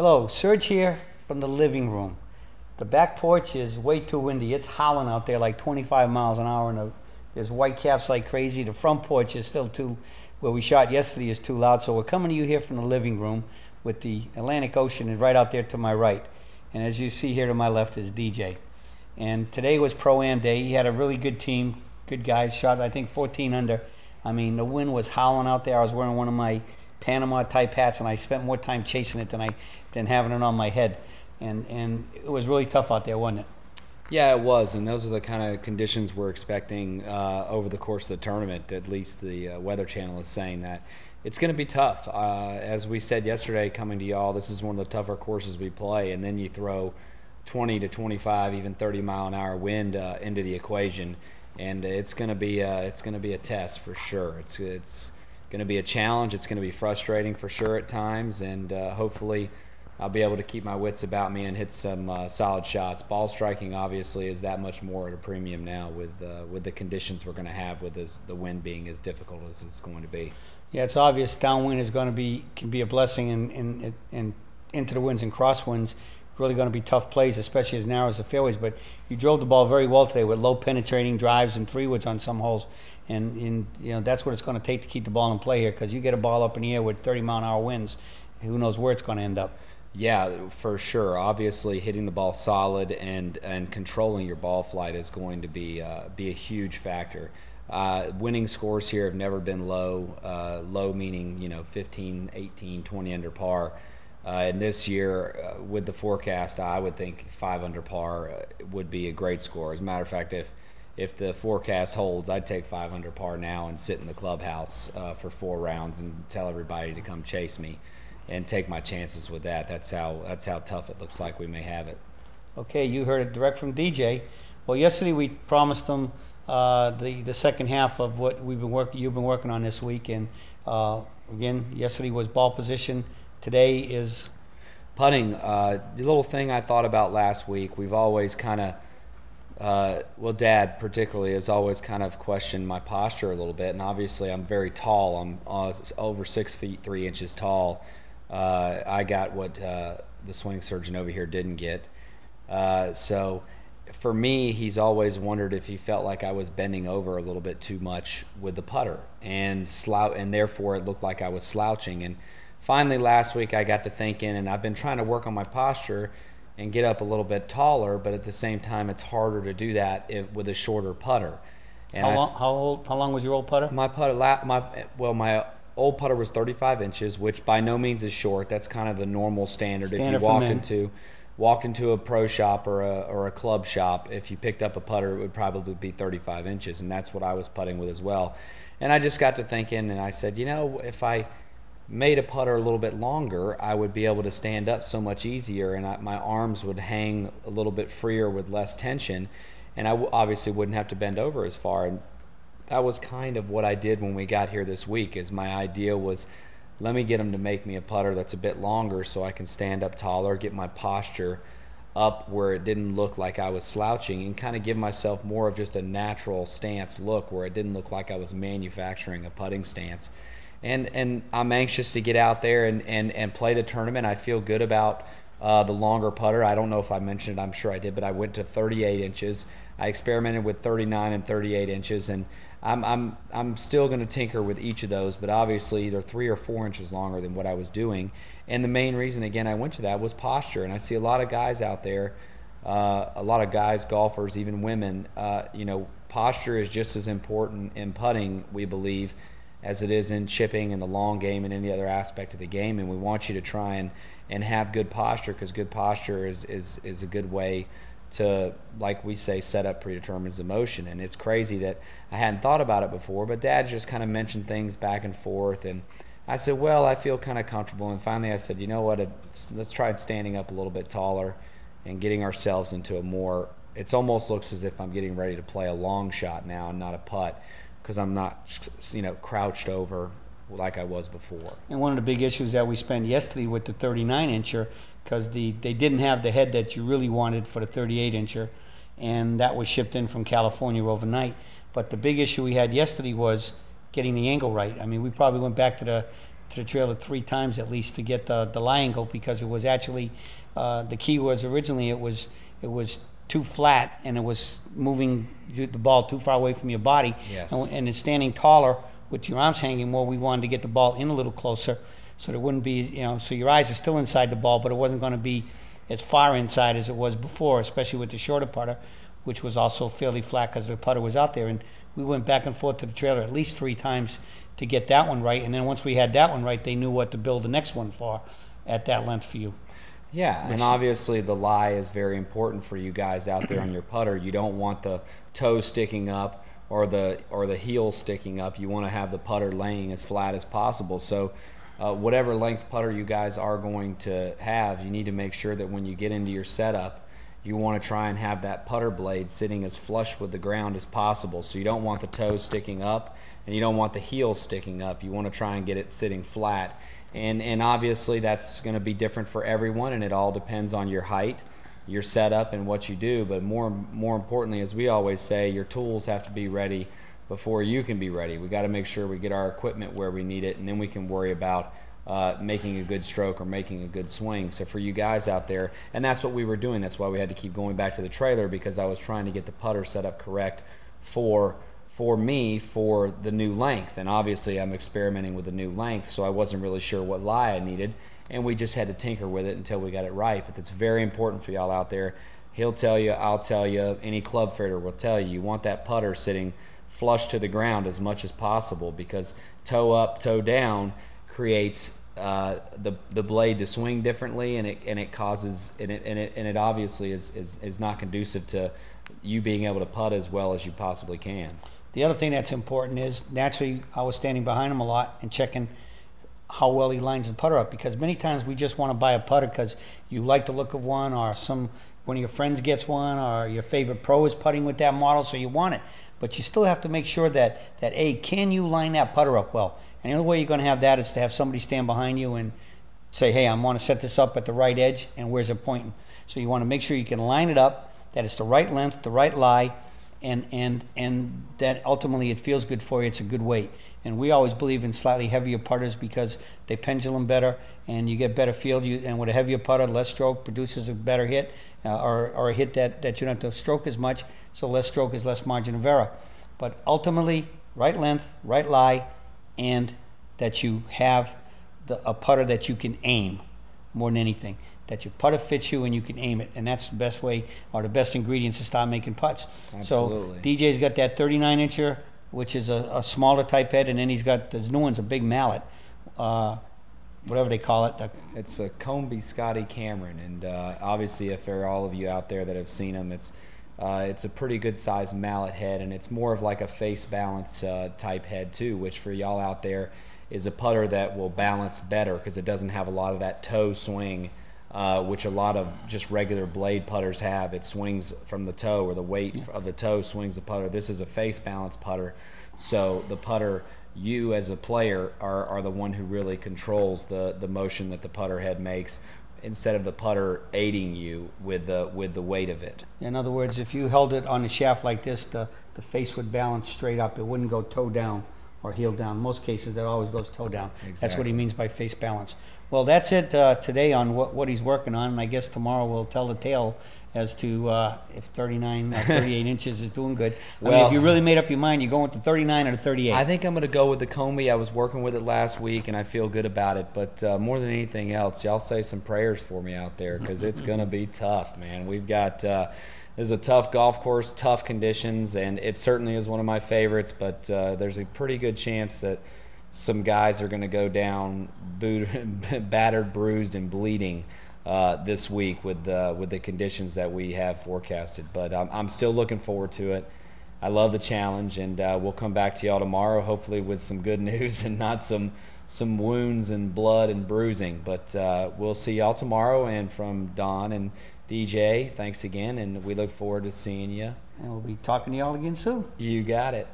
Hello, Serge here from the living room. The back porch is way too windy. It's howling out there like 25 miles an hour, and there's white caps like crazy. The front porch is still too, where we shot yesterday, is too loud. So we're coming to you here from the living room with the Atlantic Ocean right out there to my right. And as you see here to my left is DJ. And today was Pro-Am Day. He had a really good team, good guys. Shot, I think, 14 under. I mean, the wind was howling out there. I was wearing one of my Panama type hats, and I spent more time chasing it than having it on my head. And it was really tough out there, wasn't it? Yeah, it was, and those are the kind of conditions we're expecting over the course of the tournament. At least the Weather Channel is saying that it's going to be tough. As we said yesterday, coming to y'all, this is one of the tougher courses we play, and then you throw 20 to 25, even 30-mile-an-hour wind into the equation, and it's going to be a test for sure. It's going to be a challenge. It's going to be frustrating for sure at times, and hopefully I'll be able to keep my wits about me and hit some solid shots. Ball striking obviously is that much more at a premium now with the conditions we're going to have, with the wind being as difficult as it's going to be. Yeah, it's obvious downwind is going to can be a blessing, and into the winds and crosswinds really going to be tough plays, especially as narrow as the fairways. But you drove the ball very well today with low penetrating drives and 3-woods on some holes, and you know that's what it's going to take to keep the ball in play here, because you get a ball up in the air with 30-mile-an-hour winds, who knows where it's going to end up. Yeah, for sure. Obviously, hitting the ball solid and controlling your ball flight is going to be a huge factor. Winning scores here have never been low. Low meaning 15, 18, 20 under par. And this year, with the forecast, I would think 5 under par would be a great score. As a matter of fact, if the forecast holds, I'd take 5 under par now and sit in the clubhouse for 4 rounds and tell everybody to come chase me, and take my chances with that. That's how tough it looks like we may have it. Okay, you heard it direct from DJ. Well, yesterday we promised them the second half of what you've been working on this week, and again, yesterday was ball position. Today is putting. The little thing I thought about last week, we've always kind of, Dad particularly has always kind of questioned my posture a little bit, and obviously I'm very tall. I'm over 6 feet 3 inches tall. I got what the swing surgeon over here didn't get. So for me, he's always wondered if he felt like I was bending over a little bit too much with the putter, and therefore it looked like I was slouching. And finally last week I got to thinking, and I've been trying to work on my posture and get up a little bit taller, but at the same time it's harder to do that with a shorter putter. And how long was your old putter? My putter, my old putter was 35 inches, which by no means is short. That's kind of the normal standard. If you walked into a pro shop or a club shop, if you picked up a putter, it would probably be 35 inches, and that's what I was putting with as well. And I just got to thinking, and I said, if I made a putter a little bit longer, I would be able to stand up so much easier, and my arms would hang a little bit freer with less tension, and I obviously wouldn't have to bend over as far. And that was kind of what I did when we got here this week. Is my idea was, let me get them to make me a putter that's a bit longer so I can stand up taller, get my posture up where it didn't look like I was slouching, and kind of give myself more of just a natural stance look where it didn't look like I was manufacturing a putting stance. And I'm anxious to get out there and play the tournament. I feel good about the longer putter. I don't know if I mentioned it, I'm sure I did, but I went to 38 inches. I experimented with 39 and 38 inches, and I'm still going to tinker with each of those, but obviously they're 3 or 4 inches longer than what I was doing. And the main reason, again, I went to that was posture. And I see a lot of guys out there, a lot of guys, golfers, even women, posture is just as important in putting, we believe, as it is in chipping and the long game and any other aspect of the game. And we want you to try and have good posture, because good posture is a good way to, like we say, set up predetermined emotion. And it's crazy that I hadn't thought about it before, but Dad just kind of mentioned things back and forth, and I said, well, I feel kind of comfortable. And finally I said, you know what, let's try standing up a little bit taller and getting ourselves into a more, it almost looks as if I'm getting ready to play a long shot now and not a putt, because I'm not crouched over like I was before. And one of the big issues that we spent yesterday with the 39-incher, because they didn't have the head that you really wanted for the 38-incher, and that was shipped in from California overnight. But the big issue we had yesterday was getting the angle right. I mean, we probably went back to to the trailer 3 times at least to get the lie angle, because it was actually the key was originally it was too flat, and it was moving the ball too far away from your body. Yes. And in standing taller with your arms hanging more, we wanted to get the ball in a little closer, so there wouldn't be, so your eyes are still inside the ball, but it wasn't going to be as far inside as it was before, especially with the shorter putter, which was also fairly flat because the putter was out there. And we went back and forth to the trailer at least 3 times to get that one right. And then once we had that one right, they knew what to build the next one for at that length for you. Yeah, and obviously the lie is very important for you guys out there on your putter. You don't want the toe sticking up or the heel sticking up. You want to have the putter laying as flat as possible. So whatever length putter you guys are going to have, you need to make sure that when you get into your setup, you want to try and have that putter blade sitting as flush with the ground as possible. So you don't want the toe sticking up, and you don't want the heel sticking up. You want to try and get it sitting flat. And obviously that's going to be different for everyone, and it all depends on your height, your setup, and what you do. But more importantly, as we always say, your tools have to be ready before you can be ready. We got to make sure we get our equipment where we need it, and then we can worry about making a good stroke or making a good swing. So for you guys out there, and that's what we were doing. That's why we had to keep going back to the trailer, because I was trying to get the putter set up correct for me for the new length. And obviously I'm experimenting with the new length, so I wasn't really sure what lie I needed, and we just had to tinker with it until we got it right. But it's very important for y'all out there. He'll tell you, I'll tell you, any club fitter will tell you, you want that putter sitting flush to the ground as much as possible, because toe up, toe down creates the blade to swing differently, and it causes and it obviously is not conducive to you being able to putt as well as you possibly can. The other thing that's important is, naturally, I was standing behind him a lot and checking how well he lines the putter up, because many times we just want to buy a putter because you like the look of one, or one of your friends gets one, or your favorite pro is putting with that model, so you want it. But you still have to make sure that A, can you line that putter up well? And the only way you're going to have that is to have somebody stand behind you and say, hey, I want to set this up at the right edge, and where's it pointing? So you want to make sure you can line it up, that it's the right length, the right lie, and that ultimately it feels good for you. It's a good weight. And we always believe in slightly heavier putters because they pendulum better and you get better feel. And with a heavier putter, less stroke produces a better hit, or a hit that you don't have to stroke as much. So less stroke is less margin of error. But ultimately, right length, right lie, and that you have a putter that you can aim more than anything. That your putter fits you and you can aim it, and that's the best way, or the best ingredients to start making putts. Absolutely. So DJ's got that 39-incher, which is a smaller type head, and then he's got this new one's a big mallet, whatever they call it. It's a Combi Scotty Cameron, and obviously, if there are all of you out there that have seen them, it's a pretty good sized mallet head, and it's more of like a face balance type head too, which for y'all out there is a putter that will balance better because it doesn't have a lot of that toe swing, which a lot of just regular blade putters have. It swings from the toe, or the weight of the toe swings the putter. This is a face balance putter, so the putter, you as a player are the one who really controls the motion that the putter head makes, instead of the putter aiding you with the weight of it. In other words, if you held it on the shaft like this, the face would balance straight up. It wouldn't go toe down or heel down. In most cases, it always goes toe down. Exactly. That's what he means by face balance. Well, that's it today on what he's working on, and I guess tomorrow we'll tell the tale as to if 39 or 38 inches is doing good. I mean, if you really made up your mind, you're going with the 39 or the 38. I think I'm going to go with the Combi. I was working with it last week, and I feel good about it. But more than anything else, y'all say some prayers for me out there, because it's going to be tough, man. We've got this is a tough golf course, tough conditions, and it certainly is one of my favorites. But there's a pretty good chance that some guys are going to go down battered, bruised, and bleeding this week with the conditions that we have forecasted. But I'm still looking forward to it. I love the challenge, and we'll come back to y'all tomorrow, hopefully with some good news and not some wounds and blood and bruising. But we'll see y'all tomorrow. And from Don and DJ, thanks again, and we look forward to seeing you. And we'll be talking to y'all again soon. You got it.